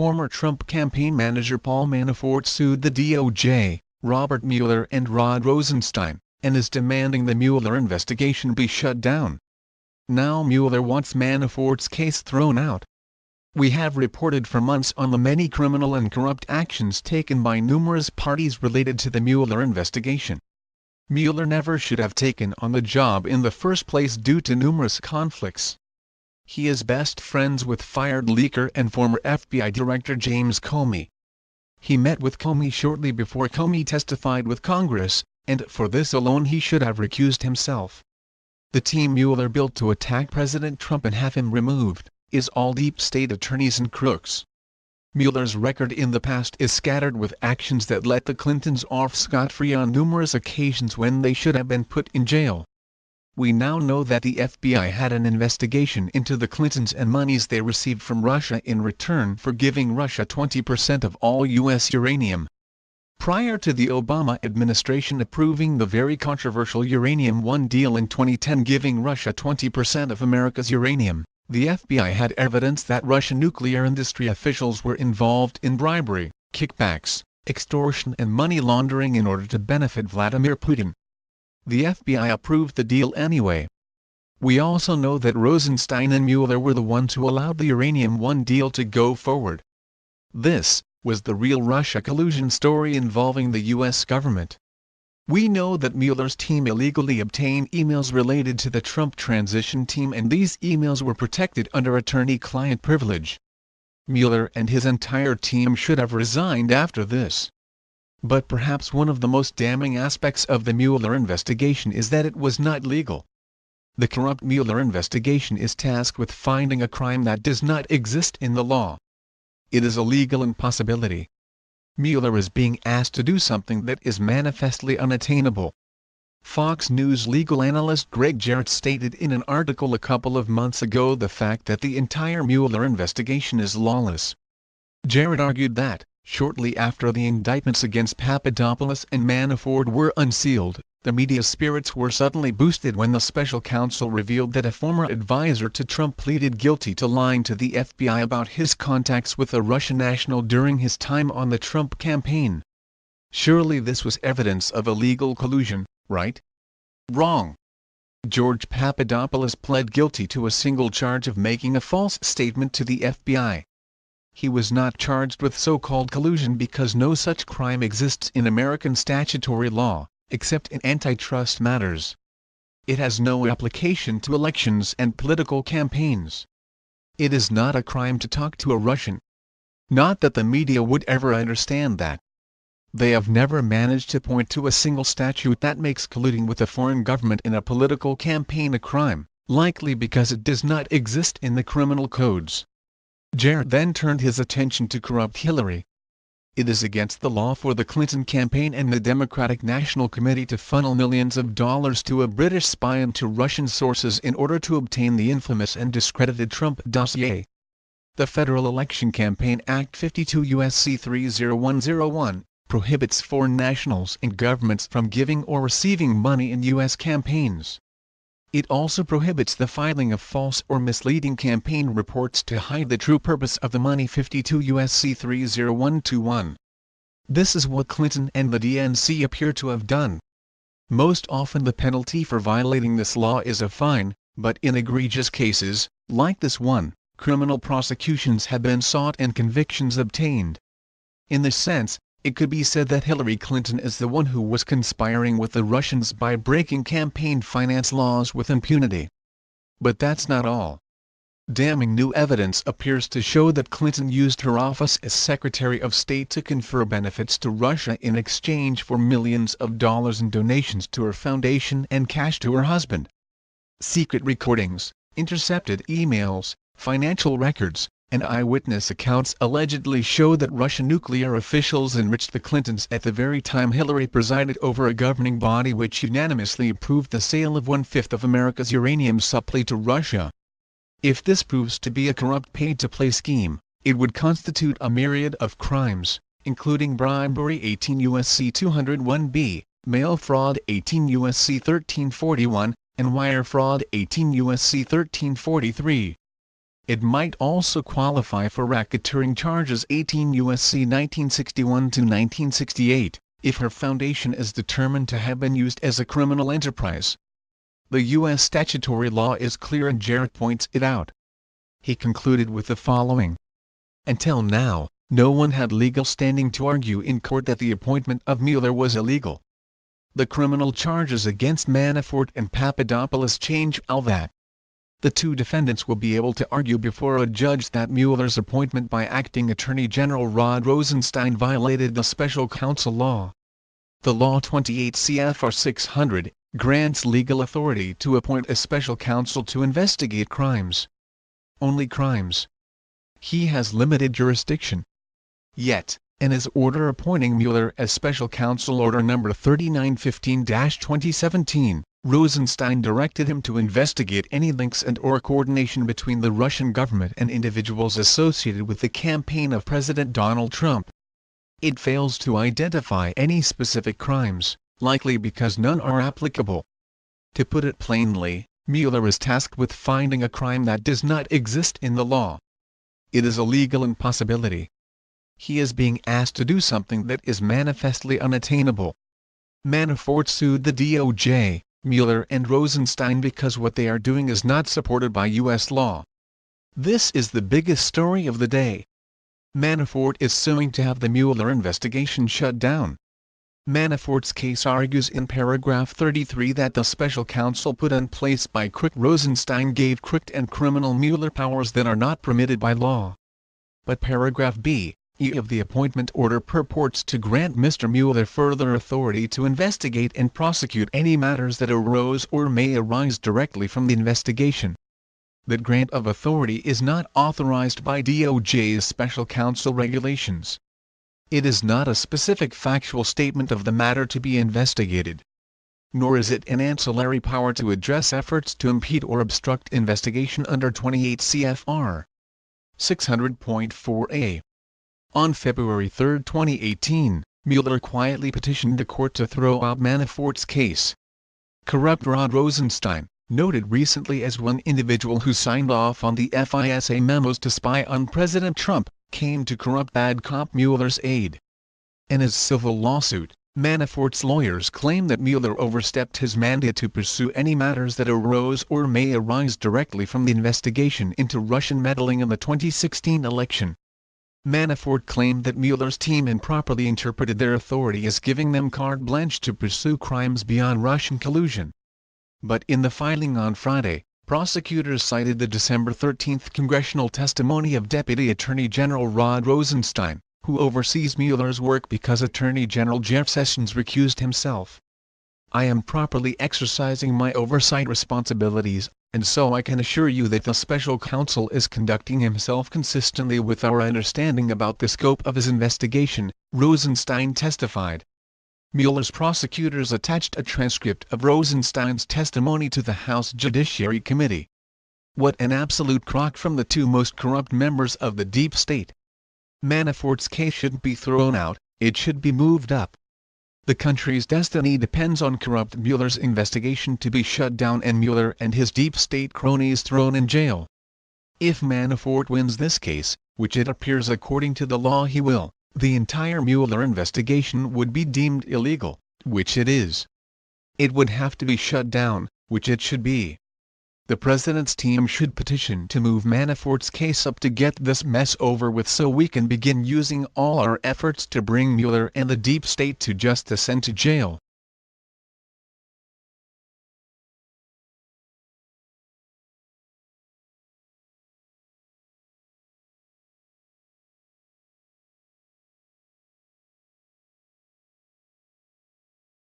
former Trump campaign manager Paul Manafort sued the DOJ, Robert Mueller and Rod Rosenstein, and is demanding the Mueller investigation be shut down. Now Mueller wants Manafort's case thrown out. We have reported for months on the many criminal and corrupt actions taken by numerous parties related to the Mueller investigation. Mueller never should have taken on the job in the first place due to numerous conflicts. He is best friends with fired leaker and former FBI Director James Comey. He met with Comey shortly before Comey testified with Congress, and for this alone he should have recused himself. The team Mueller built to attack President Trump and have him removed is all deep state attorneys and crooks. Mueller's record in the past is scattered with actions that let the Clintons off scot-free on numerous occasions when they should have been put in jail. We now know that the FBI had an investigation into the Clintons and monies they received from Russia in return for giving Russia 20% of all U.S. uranium. Prior to the Obama administration approving the very controversial Uranium One deal in 2010 giving Russia 20% of America's uranium, the FBI had evidence that Russian nuclear industry officials were involved in bribery, kickbacks, extortion and money laundering in order to benefit Vladimir Putin. The FBI approved the deal anyway. We also know that Rosenstein and Mueller were the ones who allowed the Uranium One deal to go forward. This was the real Russia collusion story involving the U.S. government. We know that Mueller's team illegally obtained emails related to the Trump transition team, and these emails were protected under attorney-client privilege. Mueller and his entire team should have resigned after this. But perhaps one of the most damning aspects of the Mueller investigation is that it was not legal. The corrupt Mueller investigation is tasked with finding a crime that does not exist in the law. It is a legal impossibility. Mueller is being asked to do something that is manifestly unattainable. Fox News legal analyst Greg Jarrett stated in an article a couple of months ago the fact that the entire Mueller investigation is lawless. Jarrett argued that, shortly after the indictments against Papadopoulos and Manafort were unsealed, the media spirits were suddenly boosted when the special counsel revealed that a former advisor to Trump pleaded guilty to lying to the FBI about his contacts with a Russian national during his time on the Trump campaign. Surely this was evidence of illegal collusion, right? Wrong. George Papadopoulos pled guilty to a single charge of making a false statement to the FBI. He was not charged with so-called collusion because no such crime exists in American statutory law, except in antitrust matters. It has no application to elections and political campaigns. It is not a crime to talk to a Russian. Not that the media would ever understand that. They have never managed to point to a single statute that makes colluding with a foreign government in a political campaign a crime, likely because it does not exist in the criminal codes. Jarrett then turned his attention to corrupt Hillary. It is against the law for the Clinton campaign and the Democratic National Committee to funnel millions of dollars to a British spy and to Russian sources in order to obtain the infamous and discredited Trump dossier. The Federal Election Campaign Act 52 U.S.C. 30101 prohibits foreign nationals and governments from giving or receiving money in U.S. campaigns. It also prohibits the filing of false or misleading campaign reports to hide the true purpose of the money 52 U.S.C. 30121. This is what Clinton and the DNC appear to have done. Most often the penalty for violating this law is a fine, but in egregious cases, like this one, criminal prosecutions have been sought and convictions obtained. In this sense, it could be said that Hillary Clinton is the one who was conspiring with the Russians by breaking campaign finance laws with impunity. But that's not all. Damning new evidence appears to show that Clinton used her office as Secretary of State to confer benefits to Russia in exchange for millions of dollars in donations to her foundation and cash to her husband. Secret recordings, intercepted emails, financial records, and eyewitness accounts allegedly show that Russian nuclear officials enriched the Clintons at the very time Hillary presided over a governing body which unanimously approved the sale of 1/5 of America's uranium supply to Russia. If this proves to be a corrupt paid-to-play scheme, it would constitute a myriad of crimes, including bribery 18 U.S.C. 201b, mail fraud 18 U.S.C. 1341, and wire fraud 18 U.S.C. 1343. it might also qualify for racketeering charges 18 U.S.C. 1961 to 1968, if her foundation is determined to have been used as a criminal enterprise. The U.S. statutory law is clear and Jarrett points it out. He concluded with the following. Until now, no one had legal standing to argue in court that the appointment of Mueller was illegal. The criminal charges against Manafort and Papadopoulos change all that. The two defendants will be able to argue before a judge that Mueller's appointment by Acting Attorney General Rod Rosenstein violated the special counsel law. The law 28 CFR 600 grants legal authority to appoint a special counsel to investigate crimes. Only crimes. He has limited jurisdiction. Yet, in his order appointing Mueller as special counsel Order No. 3915-2017, Rosenstein directed him to investigate any links and/or coordination between the Russian government and individuals associated with the campaign of President Donald Trump. It fails to identify any specific crimes, likely because none are applicable. To put it plainly, Mueller is tasked with finding a crime that does not exist in the law. It is a legal impossibility. He is being asked to do something that is manifestly unattainable. Manafort sued the DOJ, Mueller and Rosenstein because what they are doing is not supported by U.S. law. This is the biggest story of the day. Manafort is suing to have the Mueller investigation shut down. Manafort's case argues in paragraph 33 that the special counsel put in place by crook Rosenstein gave crooked and criminal Mueller powers that are not permitted by law. But paragraph B, E of the appointment order purports to grant Mr. Mueller further authority to investigate and prosecute any matters that arose or may arise directly from the investigation. That grant of authority is not authorized by DOJ's special counsel regulations. It is not a specific factual statement of the matter to be investigated. Nor is it an ancillary power to address efforts to impede or obstruct investigation under 28 CFR 600.4a. On February 3, 2018, Mueller quietly petitioned the court to throw out Manafort's case. Corrupt Rod Rosenstein, noted recently as one individual who signed off on the FISA memos to spy on President Trump, came to corrupt bad cop Mueller's aid. In his civil lawsuit, Manafort's lawyers claim that Mueller overstepped his mandate to pursue any matters that arose or may arise directly from the investigation into Russian meddling in the 2016 election. Manafort claimed that Mueller's team improperly interpreted their authority as giving them carte blanche to pursue crimes beyond Russian collusion. But in the filing on Friday, prosecutors cited the December 13 congressional testimony of Deputy Attorney General Rod Rosenstein, who oversees Mueller's work because Attorney General Jeff Sessions recused himself. I am properly exercising my oversight responsibilities, and so I can assure you that the special counsel is conducting himself consistently with our understanding about the scope of his investigation, Rosenstein testified. Mueller's prosecutors attached a transcript of Rosenstein's testimony to the House Judiciary Committee. What an absolute crock from the two most corrupt members of the deep state. Manafort's case shouldn't be thrown out, it should be moved up. The country's destiny depends on corrupt Mueller's investigation to be shut down and Mueller and his deep state cronies thrown in jail. If Manafort wins this case, which it appears according to the law he will, the entire Mueller investigation would be deemed illegal, which it is. It would have to be shut down, which it should be. The president's team should petition to move Manafort's case up to get this mess over with so we can begin using all our efforts to bring Mueller and the deep state to justice and to jail.